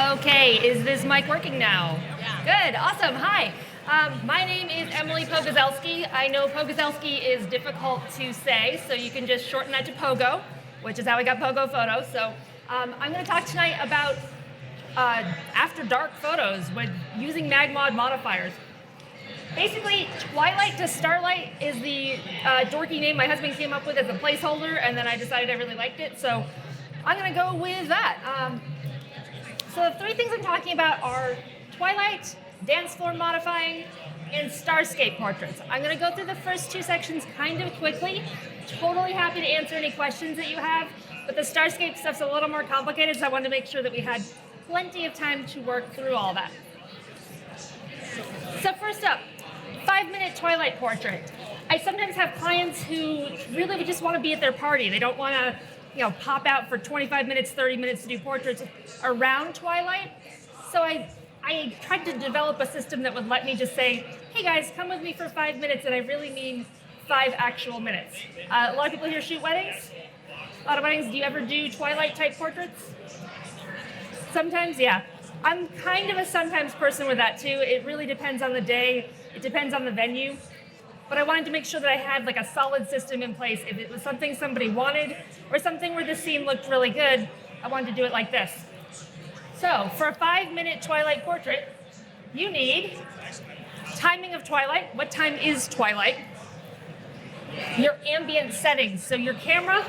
Okay, is this mic working now? Yeah. Good, awesome, hi. My name is Emily Pogozelski. I know Pogozelski is difficult to say, so you can just shorten that to Pogo, which is how we got Pogo photos. So I'm going to talk tonight about after dark photos with using MagMod modifiers. Basically, Twilight to Starlight is the dorky name my husband came up with as a placeholder, and then I decided I really liked it, so I'm going to go with that. So the three things I'm talking about are Twilight, dance floor modifying, and starscape portraits. I'm going to go through the first two sections kind of quickly. Totally happy to answer any questions that you have, but the starscape stuff's a little more complicated, so I wanted to make sure that we had plenty of time to work through all that. So first up, 5-minute Twilight portrait. I sometimes have clients who really would just want to be at their party. They don't want to pop out for 25 minutes, 30 minutes to do portraits around Twilight. So I tried to develop a system that would let me just say, hey guys, come with me for 5 minutes, and I really mean 5 actual minutes. A lot of people here shoot weddings. A lot of weddings, do you ever do Twilight type portraits? Sometimes, yeah. I'm kind of a sometimes person with that too. It really depends on the day. It depends on the venue. But I wanted to make sure that I had like a solid system in place. If it was something somebody wanted or something where the scene looked really good, I wanted to do it like this. So for a 5-minute Twilight portrait, you need timing of Twilight. What time is Twilight? Your ambient settings. So your camera,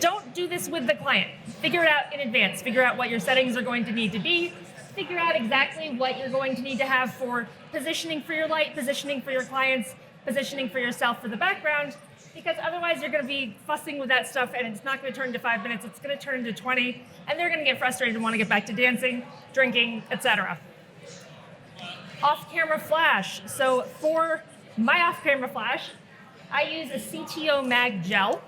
don't do this with the client. Figure it out in advance. Figure out what your settings are going to need to be. Figure out exactly what you're going to need to have for positioning for your light, positioning for your clients, positioning for yourself for the background, because otherwise you're going to be fussing with that stuff and it's not going to turn into 5 minutes, it's going to turn into 20, and they're going to get frustrated and want to get back to dancing, drinking, etc. Off-camera flash. So for my off-camera flash, I use a CTO MagGel.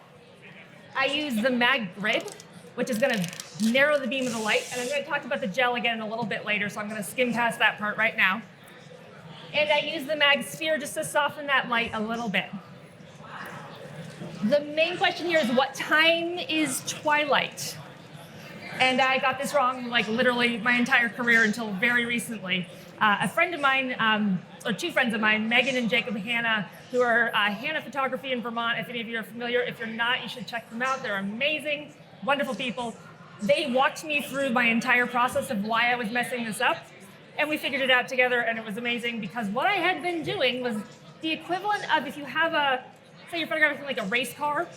I use the MagGrid, which is going to narrow the beam of the light, and I'm going to talk about the gel again a little bit later, so I'm going to skim past that part right now. And I use the MagSphere just to soften that light a little bit. The main question here is, what time is Twilight? And I got this wrong like literally my entire career until very recently. A friend of mine, or two friends of mine, Megan and Jacob Hanna, who are Hanna Photography in Vermont. If any of you are familiar, if you're not, you should check them out. They're amazing, wonderful people. They walked me through my entire process of why I was messing this up. And we figured it out together, and it was amazing because what I had been doing was the equivalent of if you have say you're photographing like a race car,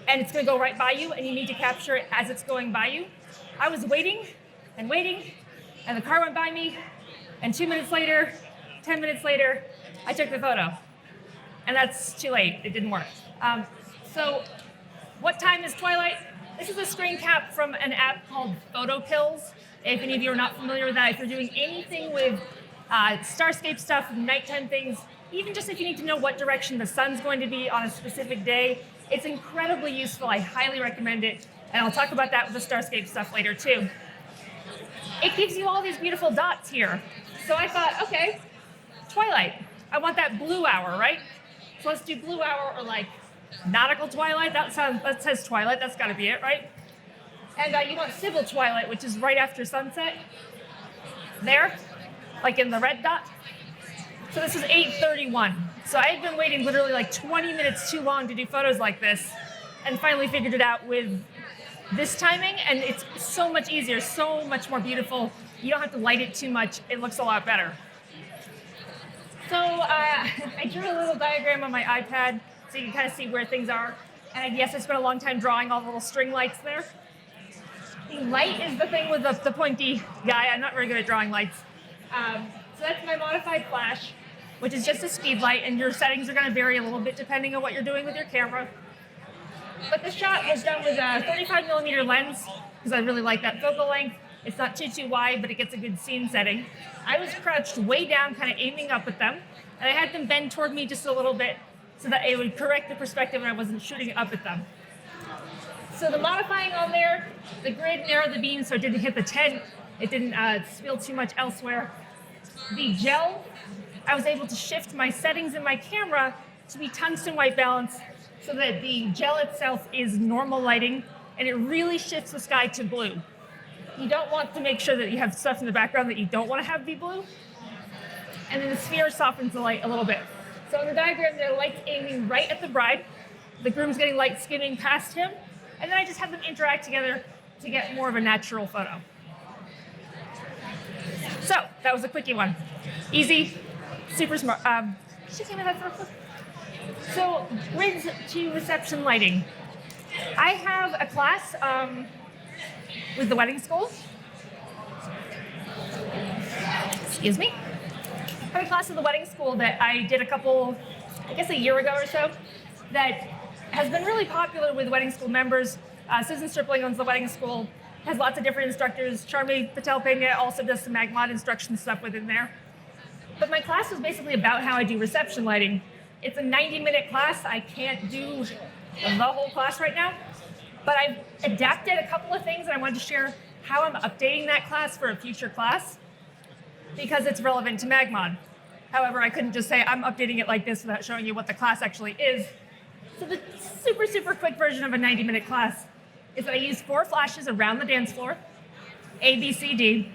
and it's going to go right by you, and you need to capture it as it's going by you. I was waiting, and the car went by me, and 2 minutes later, 10 minutes later, I took the photo. And that's too late, it didn't work. So what time is Twilight? This is a screen cap from an app called Photo Pills. If any of you are not familiar with that, if you're doing anything with starscape stuff, nighttime things, even just if you need to know what direction the sun's going to be on a specific day, it's incredibly useful. I highly recommend it, and I'll talk about that with the starscape stuff later too. It gives you all these beautiful dots here. So I thought, okay, Twilight, I want that blue hour, right? So let's do blue hour or like nautical Twilight. That says Twilight, that's gotta be it, right? And you want civil Twilight, which is right after sunset. There, like in the red dot. So this is 8:31. So I had been waiting literally like 20 minutes too long to do photos like this, and finally figured it out with this timing, and it's so much easier, so much more beautiful. You don't have to light it too much. It looks a lot better. So I drew a little diagram on my iPad so you can kind of see where things are. And yes, I spent a long time drawing all the little string lights there. The light is the thing with the pointy guy. I'm not very good at drawing lights. So that's my modified flash, which is just a speed light, and your settings are going to vary a little bit depending on what you're doing with your camera. But this shot was done with a 35mm lens, because I really like that focal length. It's not too wide, but it gets a good scene setting. I was crouched way down, kind of aiming up at them, and I had them bend toward me just a little bit so that it would correct the perspective and I wasn't shooting up at them. So the modifying on there, the grid narrowed the beam so it didn't hit the tent. It didn't spill too much elsewhere. The gel, I was able to shift my settings in my camera to be tungsten white balance so that the gel itself is normal lighting, and it really shifts the sky to blue. You don't want to make sure that you have stuff in the background that you don't want to have be blue. And then the sphere softens the light a little bit. So in the diagram, there are lights aiming right at the bride. The groom's getting light skimming past him. And then I just have them interact together to get more of a natural photo. So that was a quickie one. Easy, super smart. She came in that first. So grids to reception lighting. I have a class with the wedding school. Excuse me. I have a class with the wedding school that I did a year ago or so, that has been really popular with wedding school members. Susan Stripling owns the wedding school, has lots of different instructors. Charmy Patel Pena also does some MagMod instruction stuff within there. But my class was basically about how I do reception lighting. It's a 90-minute class. I can't do the whole class right now, but I've adapted a couple of things and I wanted to share how I'm updating that class for a future class because it's relevant to MagMod. However, I couldn't just say I'm updating it like this without showing you what the class actually is. So the super, super quick version of a 90-minute class is that I use 4 flashes around the dance floor, A, B, C, D.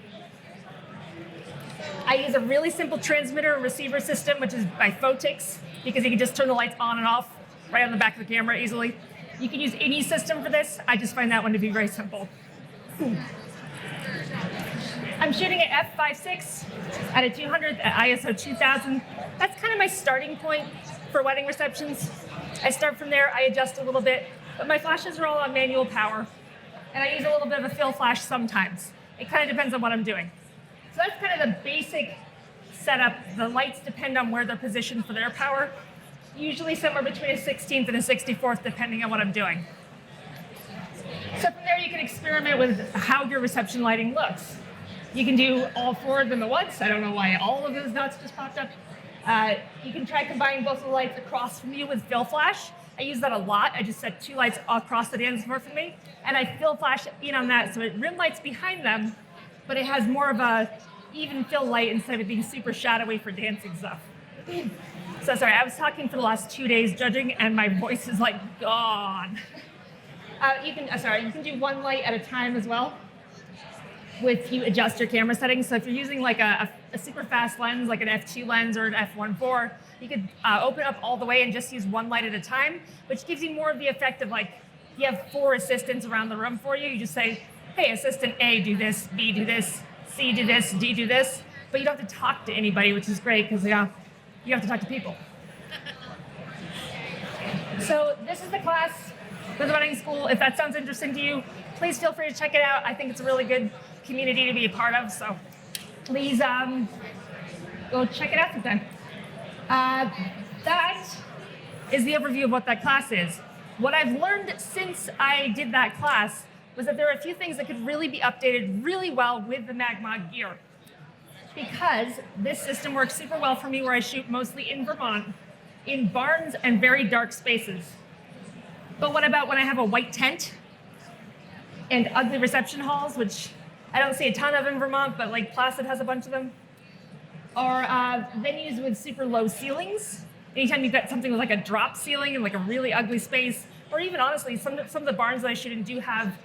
I use a really simple transmitter and receiver system, which is by Photix, because you can just turn the lights on and off right on the back of the camera easily. You can use any system for this. I just find that one to be very simple. I'm shooting at f5.6 at a 200 at ISO 2000. That's kind of my starting point for wedding receptions. I start from there, I adjust a little bit, but my flashes are all on manual power. And I use a little bit of a fill flash sometimes. It kind of depends on what I'm doing. So that's kind of the basic setup. The lights depend on where they're positioned for their power. Usually somewhere between a 16th and a 64th, depending on what I'm doing. So from there, you can experiment with how your reception lighting looks. You can do all 4 of them at once. I don't know why all of those dots just popped up. You can try combining both of the lights across from you with fill flash. I use that a lot. I just set 2 lights across the dance floor from me, and I fill flash in on that, so it rim lights behind them, but it has more of a even fill light instead of it being super shadowy for dancing stuff. So sorry, I was talking for the last 2 days judging, and my voice is like gone. You can do 1 light at a time as well. If you adjust your camera settings. So if you're using like a super fast lens, like an f2 lens or an f1.4, you could open up all the way and just use 1 light at a time, which gives you more of the effect of like, you have 4 assistants around the room for you. You just say, hey, assistant A, do this, B, do this, C, do this, D, do this. But you don't have to talk to anybody, which is great because you have to talk to people. So this is the class with the wedding school. If that sounds interesting to you, please feel free to check it out. I think it's a really good community to be a part of, so please go check it out sometime. That is the overview of what that class is. What I've learned since I did that class was that there are a few things that could really be updated really well with the MagMod gear. Because this system works super well for me where I shoot mostly in Vermont, in barns and very dark spaces. But what about when I have a white tent and ugly reception halls, which I don't see a ton of in Vermont, but like Placid has a bunch of them, or venues with super low ceilings. Anytime you've got something with like a drop ceiling and like a really ugly space, or even honestly, some of the barns that I shoot in do have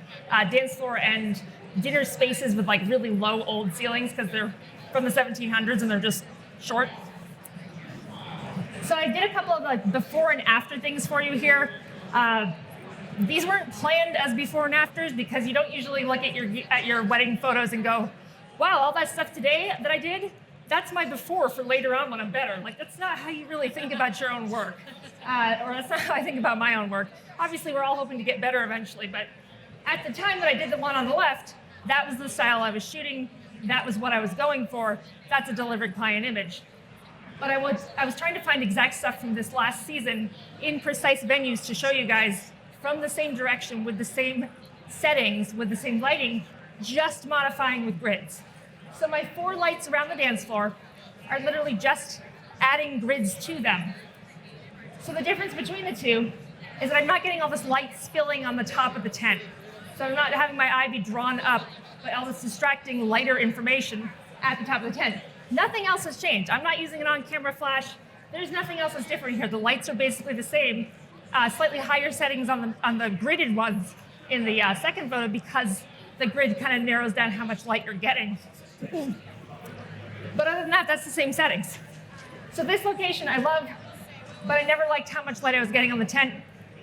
dance floor and dinner spaces with like really low old ceilings because they're from the 1700s and they're just short. So I did a couple of like before and after things for you here. These weren't planned as before and afters because you don't usually look at your wedding photos and go, wow, all that stuff today that I did, that's my before for later on when I'm better. Like, that's not how you really think about your own work. Or that's not how I think about my own work. Obviously, we're all hoping to get better eventually, but at the time that I did the one on the left, that was the style I was shooting. That was what I was going for. That's a delivered client image. But I was trying to find exact stuff from this last season in precise venues to show you guys from the same direction with the same settings, with the same lighting, just modifying with grids. So my 4 lights around the dance floor are literally just adding grids to them. So the difference between the two is that I'm not getting all this light spilling on the top of the tent. So I'm not having my eye be drawn up by all this distracting lighter information at the top of the tent. Nothing else has changed. I'm not using an on-camera flash. There's nothing else that's different here. The lights are basically the same. Slightly higher settings on the gridded ones in the second photo because the grid kind of narrows down how much light you're getting. But other than that, that's the same settings. So this location I love, but I never liked how much light I was getting on the tent.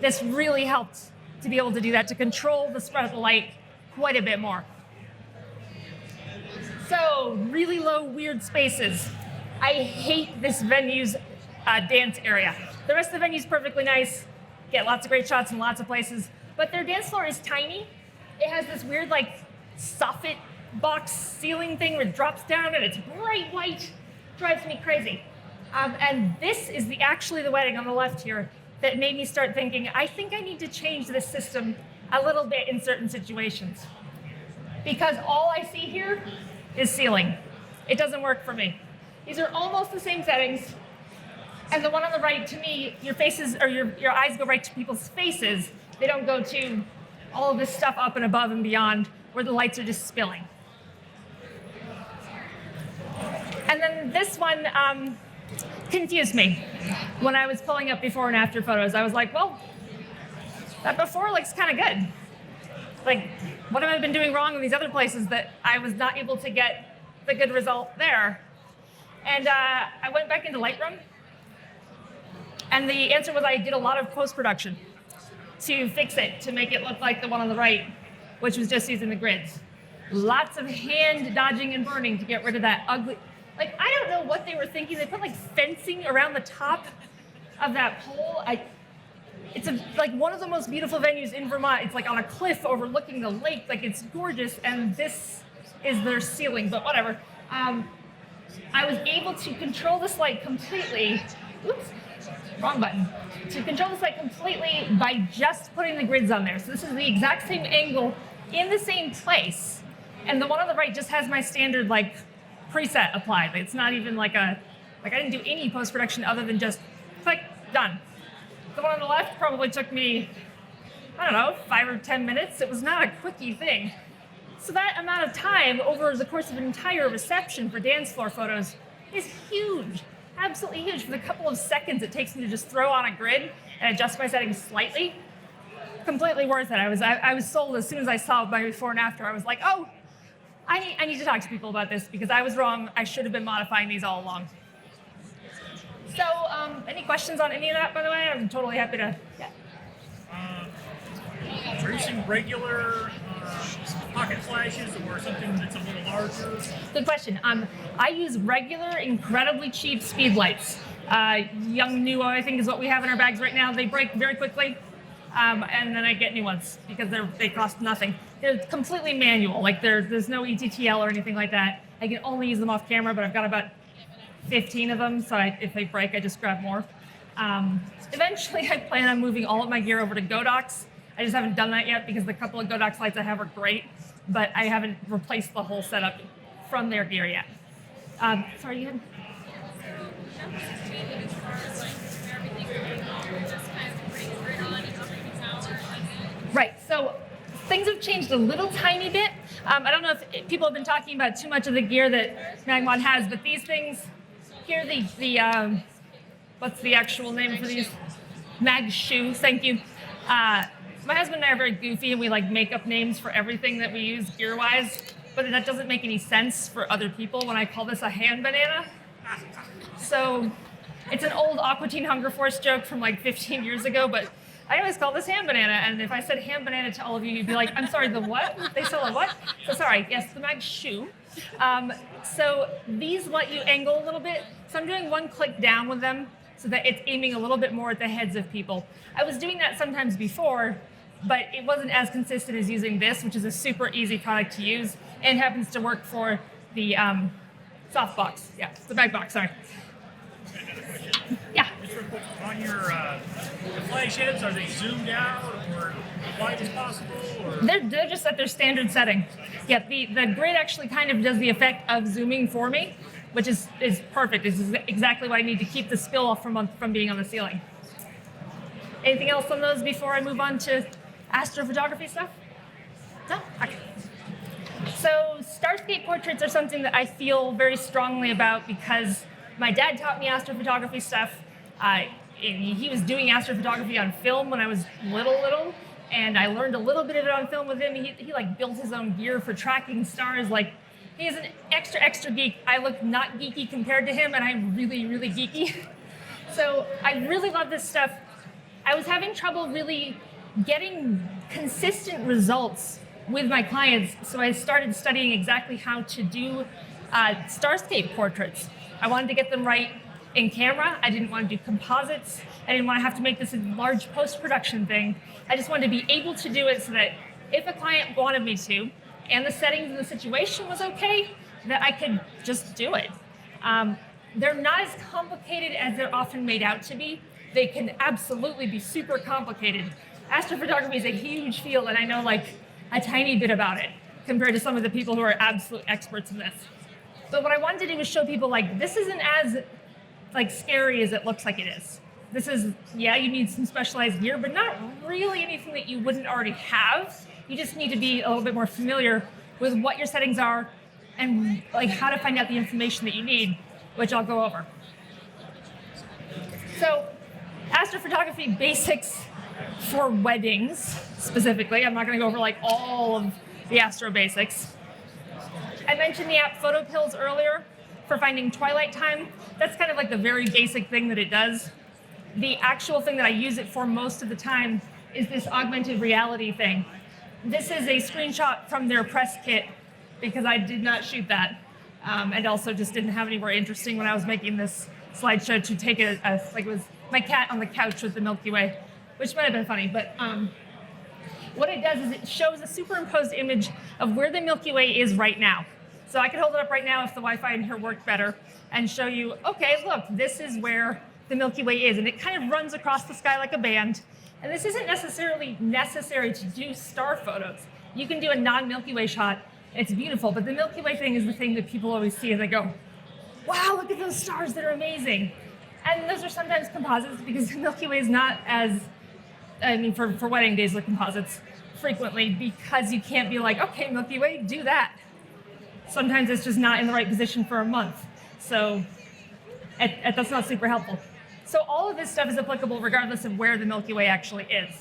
This really helped to be able to do that, to control the spread of the light quite a bit more. So, really low, weird spaces. I hate this venue's dance area. The rest of the venue's perfectly nice, get lots of great shots in lots of places, but their dance floor is tiny. It has this weird, like, soffit box ceiling thing where it drops down and it's bright white. Drives me crazy. And this is actually the wedding on the left here that made me start thinking, I think I need to change this system a little bit in certain situations. Because all I see here is ceiling. It doesn't work for me. These are almost the same settings. And the one on the right, to me, your faces or your eyes go right to people's faces. They don't go to all of this stuff up and above and beyond where the lights are just spilling. And then this one confused me. When I was pulling up before and after photos, I was like, well, that before looks kind of good. Like, what have I been doing wrong in these other places that I was not able to get the good result there? And I went back into Lightroom, and the answer was I did a lot of post-production to fix it, to make it look like the one on the right, which was just using the grids. Lots of hand dodging and burning to get rid of that ugly, like, I don't know what they were thinking. They put like fencing around the top of that pole. It's like one of the most beautiful venues in Vermont. It's like on a cliff overlooking the lake. Like, it's gorgeous, and this is their ceiling, but whatever. I was able to control this light completely. Oops, wrong button. To control this light completely by just putting the grids on there. So this is the exact same angle in the same place. And the one on the right just has my standard like preset applied. It's not even like I didn't do any post-production other than just click, done. The one on the left probably took me, I don't know, 5 or 10 minutes. It was not a quickie thing. So that amount of time over the course of an entire reception for dance floor photos is huge, absolutely huge. For the couple of seconds it takes me to just throw on a grid and adjust my settings slightly, completely worth it. I was sold as soon as I saw my before and after. I was like, oh, I need to talk to people about this because I was wrong. I should have been modifying these all along. So, any questions on any of that, by the way? I'm totally happy to. Yeah. Are you using regular pocket flashes or something that's a little larger? Good question. I use regular, incredibly cheap speed lights. Young Nuo, I think, is what we have in our bags right now. They break very quickly, and then I get new ones because they cost nothing. They're completely manual. Like there's no ETTL or anything like that. I can only use them off camera, but I've got about 15 of them, so if they break, I just grab more. Eventually, I plan on moving all of my gear over to Godox. I just haven't done that yet because the couple of Godox lights I have are great, but I haven't replaced the whole setup from their gear yet. Sorry, you had? Right, so things have changed a little tiny bit. I don't know if people have been talking about too much of the gear that MagMod has, but these things, here the what's the actual name for these? MagShoe, thank you. My husband and I are very goofy and we like make up names for everything that we use gear-wise, but that doesn't make any sense for other people when I call this a hand banana. So it's an old Aqua Teen Hunger Force joke from like 15 years ago, but I always call this hand banana, and if I said hand banana to all of you, you'd be like, I'm sorry, the what? They sell a what? So sorry, yes, the MagShoe. So these let you angle a little bit. So I'm doing one click down with them so that it's aiming a little bit more at the heads of people. I was doing that sometimes before, but it wasn't as consistent as using this, which is a super easy product to use and happens to work for the softbox. Yeah, the bag box, sorry. Yeah. Just real quick, on your the flash heads, are they zoomed out or wide as possible? Or? They're just at their standard setting. Yeah, the grid actually kind of does the effect of zooming for me, which is perfect. This is exactly what I need to keep the spill off from being on the ceiling. Anything else on those before I move on to astrophotography stuff? No? Okay. So Starscape portraits are something that I feel very strongly about because my dad taught me astrophotography stuff. He was doing astrophotography on film when I was little, and I learned a little bit of it on film with him. He like built his own gear for tracking stars. Like, he is an extra geek. I look not geeky compared to him, and I'm really geeky. So I really love this stuff. I was having trouble really getting consistent results with my clients, so I started studying exactly how to do starscape portraits. I wanted to get them right in camera. I didn't want to do composites. I didn't want to have to make this a large post-production thing. I just wanted to be able to do it so that if a client wanted me to, and the settings and the situation was okay, that I could just do it. They're not as complicated as they're often made out to be. They can absolutely be super complicated. Astrophotography is a huge field, and I know like a tiny bit about it compared to some of the people who are absolute experts in this. But what I wanted to do was show people like this isn't as like scary as it looks like it is. This is, yeah, you need some specialized gear, but not really anything that you wouldn't already have. You just need to be a little bit more familiar with what your settings are and like how to find out the information that you need, which I'll go over. So, astrophotography basics for weddings specifically. I'm not going to go over like all of the astro basics. I mentioned the app Photo Pills earlier for finding twilight time. That's kind of like the very basic thing that it does. The actual thing that I use it for most of the time is this augmented reality thing. This is a screenshot from their press kit because I did not shoot that. And also just didn't have anywhere interesting when I was making this slideshow to take it as like it was my cat on the couch with the Milky Way, which might have been funny. But what it does is it shows a superimposed image of where the Milky Way is right now. So I could hold it up right now if the Wi-Fi in here worked better and show you, okay, look, this is where the Milky Way is. And it kind of runs across the sky like a band. And this isn't necessarily necessary to do star photos. You can do a non-Milky Way shot. It's beautiful, but the Milky Way thing is the thing that people always see and they go, wow, look at those stars, they're amazing. And those are sometimes composites because the Milky Way is not as, I mean, for wedding days, the composites frequently because you can't be like, okay, Milky Way, do that. Sometimes it's just not in the right position for a month. So that's not super helpful. So all of this stuff is applicable regardless of where the Milky Way actually is.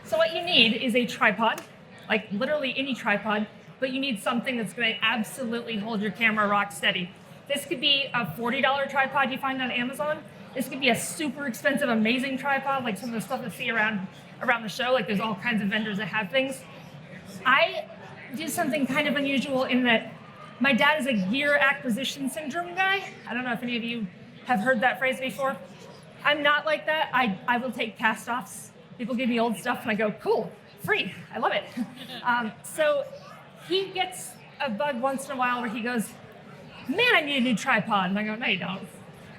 So what you need is a tripod, like literally any tripod, but you need something that's going to absolutely hold your camera rock steady. This could be a $40 tripod you find on Amazon. This could be a super expensive, amazing tripod, like some of the stuff you see around the show. Like there's all kinds of vendors that have things. I do something kind of unusual in that my dad is a gear acquisition syndrome guy. I don't know if any of you have heard that phrase before. I'm not like that. I will take cast-offs. People give me old stuff and I go, cool, free, I love it. So he gets a bug once in a while where he goes, man, I need a new tripod. And I go, no, you don't.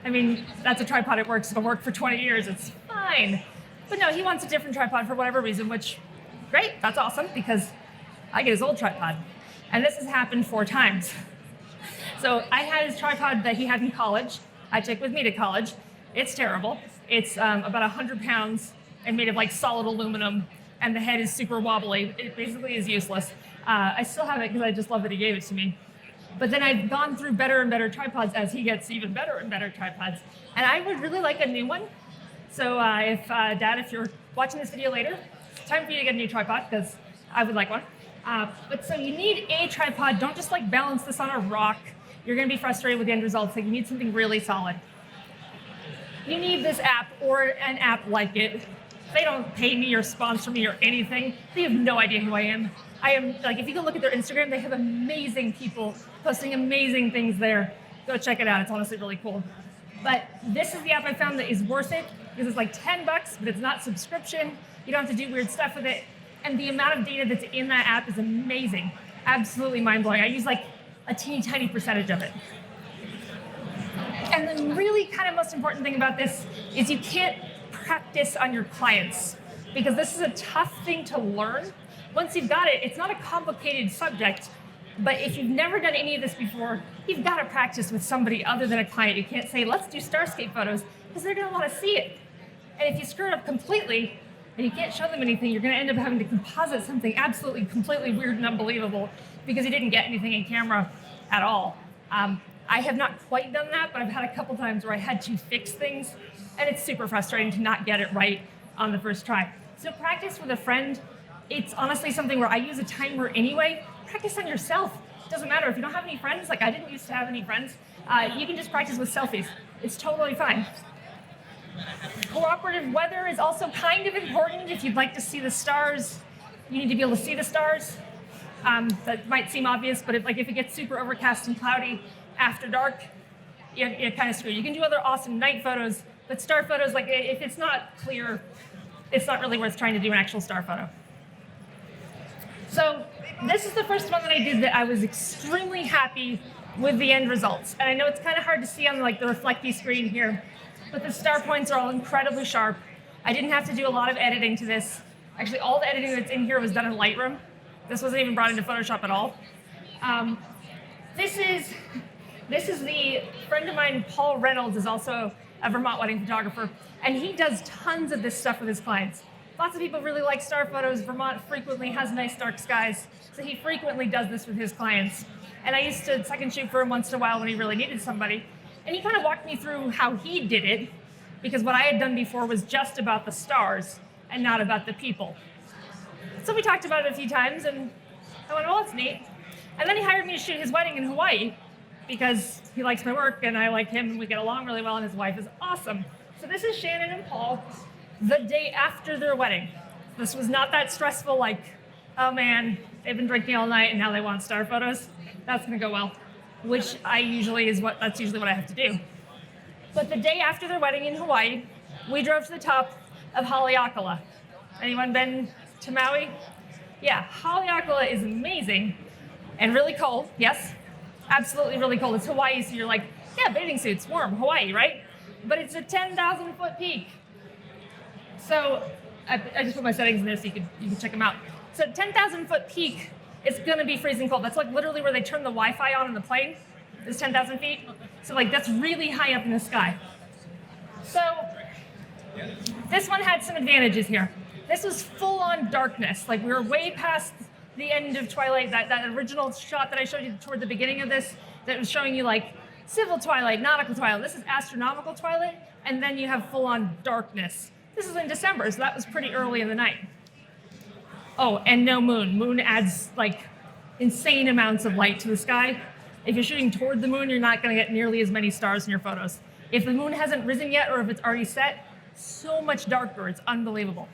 I mean, that's a tripod, it works. It'll work for 20 years, it's fine. But no, he wants a different tripod for whatever reason, which, great, that's awesome, because I get his old tripod. And this has happened 4 times. So I had his tripod that he had in college. I took with me to college. It's terrible. It's about 100 pounds and made of like solid aluminum, and the head is super wobbly. It basically is useless. I still have it because I just love that he gave it to me. But then I've gone through better and better tripods as he gets even better and better tripods. And I would really like a new one. So Dad, if you're watching this video later, it's time for you to get a new tripod because I would like one. But so you need a tripod. Don't just like balance this on a rock. You're going to be frustrated with the end results. Like you need something really solid. You need this app or an app like it. They don't pay me or sponsor me or anything. They have no idea who I am. I am like, if you go look at their Instagram, they have amazing people posting amazing things there. Go check it out. It's honestly really cool. But this is the app I found that is worth it because it's like $10, but it's not subscription. You don't have to do weird stuff with it. And the amount of data that's in that app is amazing. Absolutely mind-blowing. I use like a teeny tiny percentage of it. And the really kind of most important thing about this is you can't practice on your clients because this is a tough thing to learn. Once you've got it, it's not a complicated subject, but if you've never done any of this before, you've got to practice with somebody other than a client. You can't say, let's do starscape photos, because they're going to want to see it. And if you screw it up completely and you can't show them anything, you're going to end up having to composite something absolutely, completely weird and unbelievable because you didn't get anything in camera at all. I have not quite done that, but I've had a couple times where I had to fix things, and it's super frustrating to not get it right on the first try. So practice with a friend, it's honestly something where I use a timer anyway. Practice on yourself. It doesn't matter if you don't have any friends, like I didn't used to have any friends, you can just practice with selfies. It's totally fine. Cooperative weather is also kind of important. If you'd like to see the stars, you need to be able to see the stars. That might seem obvious, but if it gets super overcast and cloudy after dark, you're kind of screwed. You can do other awesome night photos, but star photos, like if it's not clear, it's not really worth trying to do an actual star photo. So this is the first one that I did that I was extremely happy with the end results. And I know it's kind of hard to see on the reflecty screen here, but the star points are all incredibly sharp. I didn't have to do a lot of editing to this. Actually, all the editing that's in here was done in Lightroom. This wasn't even brought into Photoshop at all. This is the friend of mine, Paul Reynolds, is also a Vermont wedding photographer, and he does tons of this stuff with his clients. Lots of people really like star photos. Vermont frequently has nice dark skies, so he frequently does this with his clients. And I used to second shoot for him once in a while when he really needed somebody. And he kind of walked me through how he did it, because what I had done before was just about the stars and not about the people. So we talked about it a few times, and I went, well, that's neat. And then he hired me to shoot his wedding in Hawaii, because he likes my work, and I like him, and we get along really well, and his wife is awesome. So this is Shannon and Paul the day after their wedding. This was not that stressful, like, oh man, they've been drinking all night, and now they want star photos. That's gonna go well, which that's usually what I have to do. But the day after their wedding in Hawaii, we drove to the top of Haleakala. Anyone been to Maui? Yeah, Haleakala is amazing and really cold. Yes, absolutely really cold. It's Hawaii, so you're like, yeah, bathing suits, warm, Hawaii, right? But it's a 10,000 foot peak. So I just put my settings in there so you can check them out. So 10,000 foot peak, it's gonna be freezing cold. That's like literally where they turn the Wi-Fi on in the plane, is 10,000 feet. So like that's really high up in the sky. So this one had some advantages here. This was full on darkness. Like we were way past the end of Twilight, that original shot that I showed you toward the beginning of this, that was showing you like civil twilight, nautical twilight. This is astronomical twilight, and then you have full on darkness. This is in December, so that was pretty early in the night. Oh, and no moon. Moon adds like insane amounts of light to the sky. If you're shooting toward the moon, you're not gonna get nearly as many stars in your photos. If the moon hasn't risen yet, or if it's already set, so much darker, it's unbelievable.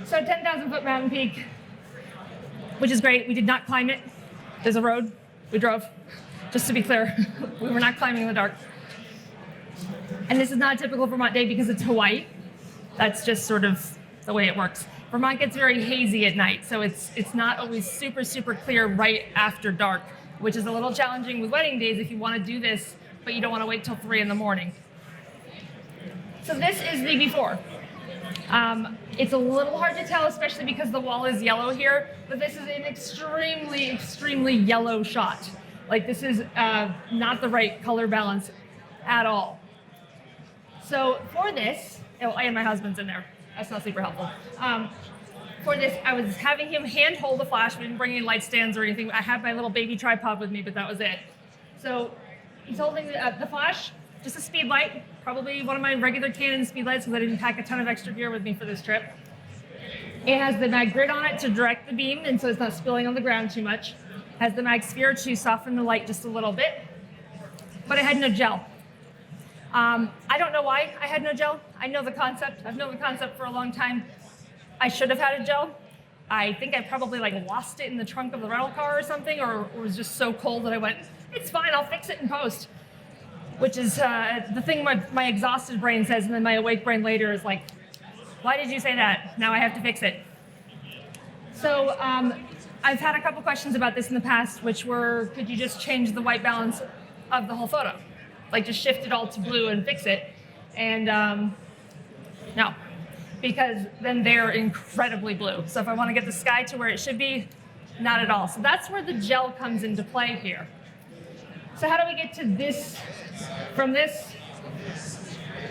So 10,000 foot mountain peak, which is great. We did not climb it. There's a road, we drove. Just to be clear, we were not climbing in the dark. And this is not a typical Vermont day because it's Hawaii. That's just sort of the way it works. Vermont gets very hazy at night, so it's not always super, super clear right after dark, which is a little challenging with wedding days if you want to do this, but you don't want to wait till 3 in the morning. So this is the before. It's a little hard to tell, especially because the wall is yellow here, but this is an extremely, extremely yellow shot. Like this is not the right color balance at all. So for this, oh, and my husband's in there. That's not super helpful. For this, I was having him hand hold the flash. We didn't bring any light stands or anything. I had my little baby tripod with me, but that was it. So he's holding the flash, just a speed light, probably one of my regular Canon speed lights because I didn't pack a ton of extra gear with me for this trip. It has the MagGrid on it to direct the beam, and so it's not spilling on the ground too much. Has the MagSphere to soften the light just a little bit, but it had no gel. I don't know why I had no gel. I know the concept. I've known the concept for a long time. I should have had a gel. I think I probably like lost it in the trunk of the rental car or something, or was just so cold that I went, it's fine, I'll fix it in post. Which is the thing my exhausted brain says, and then my awake brain later is like, why did you say that? Now I have to fix it. So I've had a couple questions about this in the past, which were, could you just change the white balance of the whole photo? Like just shift it all to blue and fix it? And no, because then they're incredibly blue. So if I want to get the sky to where it should be, not at all. So that's where the gel comes into play here. So how do we get to this, from this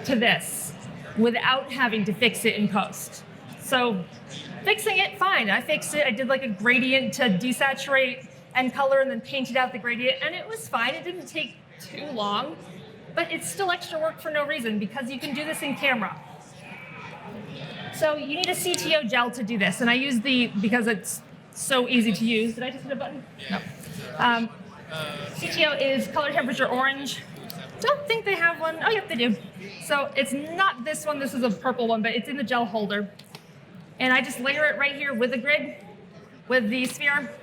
to this, without having to fix it in post? So fixing it, fine. I fixed it. I did like a gradient to desaturate and color and then painted out the gradient, and it was fine. It didn't take too long, but it's still extra work for no reason because you can do this in camera. So you need a CTO gel to do this, and I use because it's so easy to use. Did I just hit a button? No. CTO is color temperature orange. Don't think they have one. Oh, yep, they do. So it's not this one. This is a purple one, but it's in the gel holder. And I just layer it right here with the grid, with the sphere.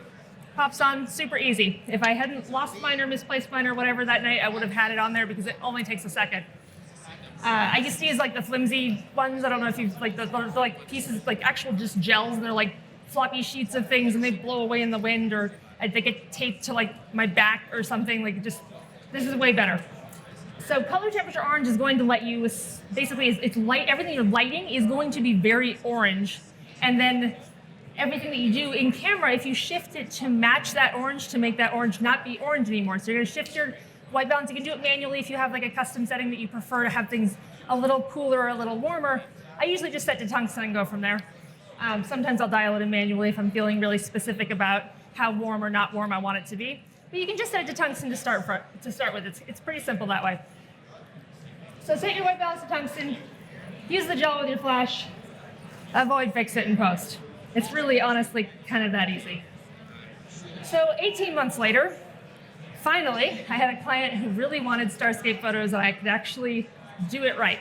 Pops on, super easy. If I hadn't lost mine or misplaced mine or whatever that night, I would have had it on there because it only takes a second. I used to use like the flimsy ones. I don't know if you've they're like pieces, like actual just gels, and they're like floppy sheets of things, and they blow away in the wind, or they get taped to like my back or something. Like this is way better. So color temperature orange is going to let you, basically it's light, everything you're lighting is going to be very orange. And then everything that you do in camera, if you shift it to match that orange, to make that orange not be orange anymore. So you're gonna shift your white balance. You can do it manually if you have like a custom setting that you prefer to have things a little cooler or a little warmer. I usually just set to tungsten and go from there. Sometimes I'll dial it in manually if I'm feeling really specific about how warm or not warm I want it to be. But you can just set it to tungsten to start with. It's pretty simple that way. So set your white balance to tungsten, use the gel with your flash, avoid fix it in post. It's really, honestly, kind of that easy. So 18 months later, finally, I had a client who really wanted starscape photos and I could actually do it right.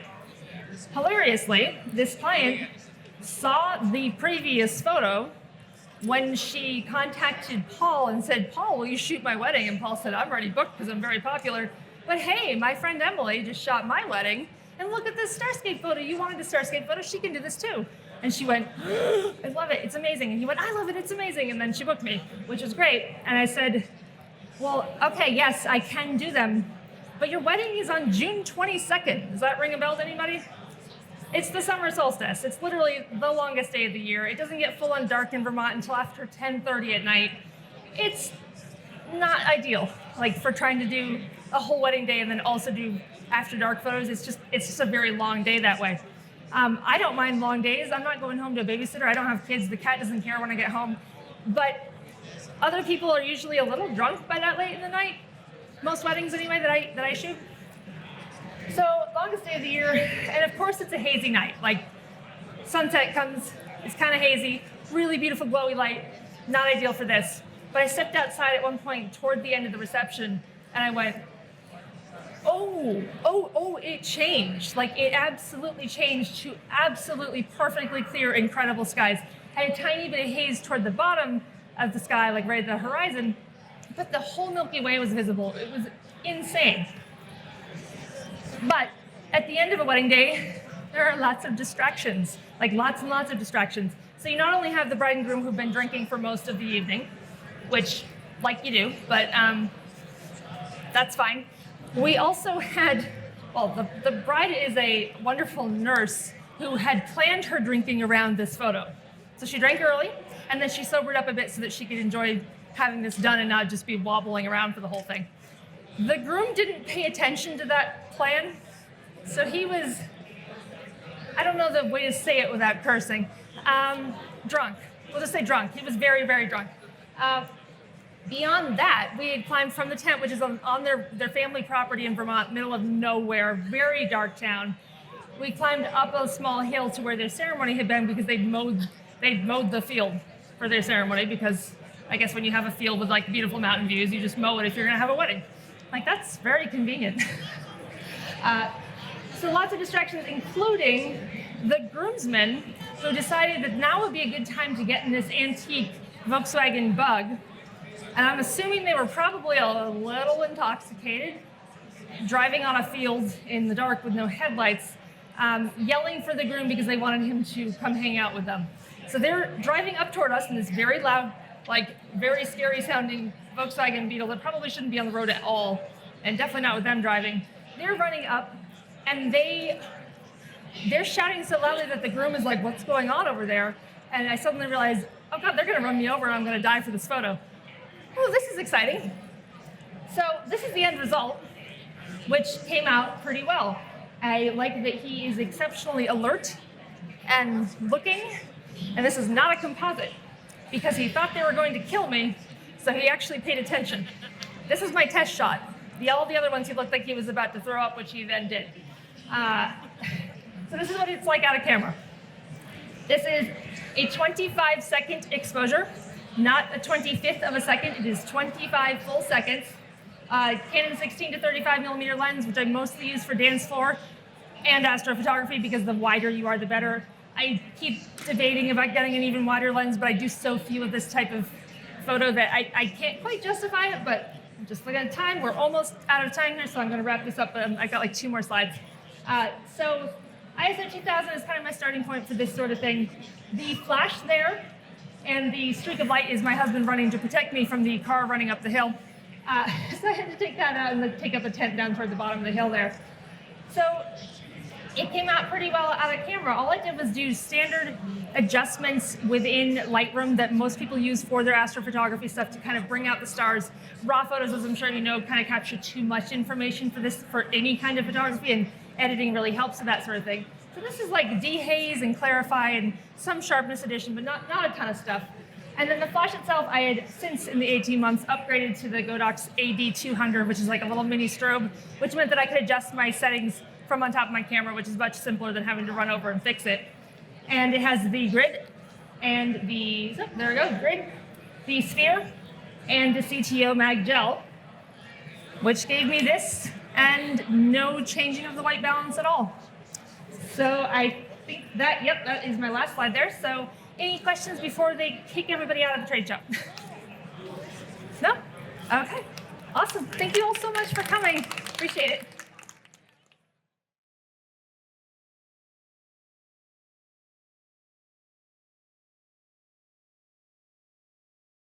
Hilariously, this client saw the previous photo when she contacted Paul and said, Paul, will you shoot my wedding? And Paul said, I'm already booked because I'm very popular. But hey, my friend Emily just shot my wedding, and look at this starscape photo. You wanted a starscape photo, she can do this too. And she went, I love it, it's amazing. And he went, I love it, it's amazing. And then she booked me, which was great. And I said, well, okay, yes, I can do them, but your wedding is on June 22nd. Does that ring a bell to anybody? It's the summer solstice. It's literally the longest day of the year. It doesn't get full on dark in Vermont until after 10:30 at night. It's not ideal, like for trying to do a whole wedding day and then also do after dark photos. It's just a very long day that way. I don't mind long days. I'm not going home to a babysitter. I don't have kids. The cat doesn't care when I get home. But other people are usually a little drunk by that late in the night. Most weddings anyway that I shoot. So longest day of the year, and of course it's a hazy night. Like sunset comes, it's kind of hazy, really beautiful glowy light, not ideal for this. But I stepped outside at one point toward the end of the reception and I went, oh, it changed. Like it absolutely changed to absolutely perfectly clear, incredible skies. Had a tiny bit of haze toward the bottom of the sky, like right at the horizon, but the whole Milky Way was visible. It was insane. But at the end of a wedding day, there are lots of distractions, like lots and lots of distractions. So you not only have the bride and groom who've been drinking for most of the evening, which, like you do, but that's fine. We also had, well, the bride is a wonderful nurse who had planned her drinking around this photo. So she drank early, and then she sobered up a bit so that she could enjoy having this done and not just be wobbling around for the whole thing. The groom didn't pay attention to that plan, so he was, I don't know the way to say it without cursing, drunk. We'll just say drunk. He was very, very drunk. Beyond that, we had climbed from the tent, which is on their family property in Vermont, middle of nowhere, very dark town. We climbed up a small hill to where their ceremony had been because they'd mowed the field for their ceremony, because I guess when you have a field with like beautiful mountain views, you just mow it if you're gonna have a wedding. Like that's very convenient. So lots of distractions, including the groomsmen who decided that now would be a good time to get in this antique Volkswagen Bug. And I'm assuming they were probably a little intoxicated, driving on a field in the dark with no headlights, yelling for the groom because they wanted him to come hang out with them. So they're driving up toward us in this very loud, like very scary sounding Volkswagen Beetle that probably shouldn't be on the road at all, and definitely not with them driving. They're running up, and they're shouting so loudly that the groom is like, what's going on over there? And I suddenly realized, oh God, they're gonna run me over and I'm gonna die for this photo. Oh, this is exciting. So this is the end result, which came out pretty well. I like that he is exceptionally alert and looking, and this is not a composite, because he thought they were going to kill me, so he actually paid attention. This is my test shot. All the other ones he looked like he was about to throw up, which he then did. So this is what it's like out of camera. This is a 25-second exposure, not a 25th of a second. It is 25 full seconds. Canon 16 to 35 millimeter lens, which I mostly use for dance floor and astrophotography because the wider you are, the better. I keep debating about getting an even wider lens, but I do so few of this type of photo that I can't quite justify it, but I'm just looking at time. We're almost out of time here, so I'm going to wrap this up, but I got like 2 more slides. So ISO 2000 is kind of my starting point for this sort of thing. The flash there and the streak of light is my husband running to protect me from the car running up the hill. So I had to take that out and then take up a tent down toward the bottom of the hill there. So it came out pretty well out of camera. All I did was do standard adjustments within Lightroom that most people use for their astrophotography stuff to kind of bring out the stars. Raw photos, as I'm sure you know, kind of capture too much information for any kind of photography, and editing really helps with that sort of thing. So this is like dehaze and clarify and some sharpness addition, but not a ton of stuff. And then the flash itself, I had since in the 18 months upgraded to the Godox AD200, which is like a little mini strobe, which meant that I could adjust my settings from on top of my camera, which is much simpler than having to run over and fix it. And it has the grid and the, there we go, grid, the sphere, and the CTO MagGel, which gave me this and no changing of the white balance at all. So I think that, yep, that is my last slide there. So any questions before they kick everybody out of the trade show? No? Okay, awesome. Thank you all so much for coming. Appreciate it.